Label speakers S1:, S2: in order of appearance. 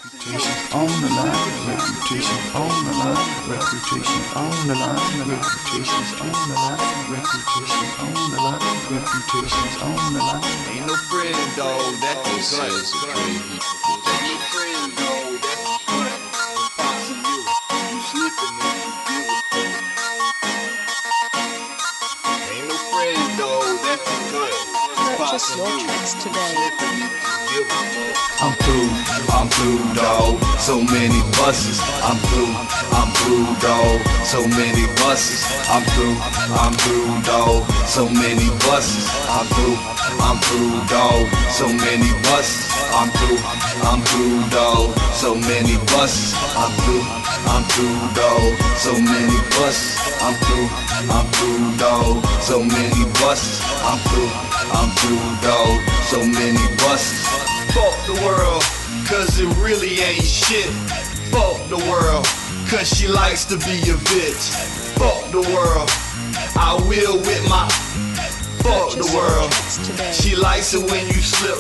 S1: Reputations on the line, reputations on the line, reputations on the line, reputations on the line, reputations on the line, reputations on the line.
S2: Ain't no friend, dog, that's the cut. Ain't no friend, dog, that's the cut. Foxing you slipping if you give a fuck. Ain't no friend, dog, that's the cut.
S3: Purchase your tracks today.
S2: I'm through, dawg. So many buses. I'm through, dawg. So many buses. I'm through, dawg. So many buses. I'm through, dawg. So many buses. I'm through, dawg. So many buses. I'm through, dawg. So many buses. I'm through, dawg. So many buses. I'm through, dawg. So many buses. Fuck the world, cause it really ain't shit. Fuck the world, cause she likes to be a bitch. Fuck the world, I will with my. Fuck the world, she likes it when you slip.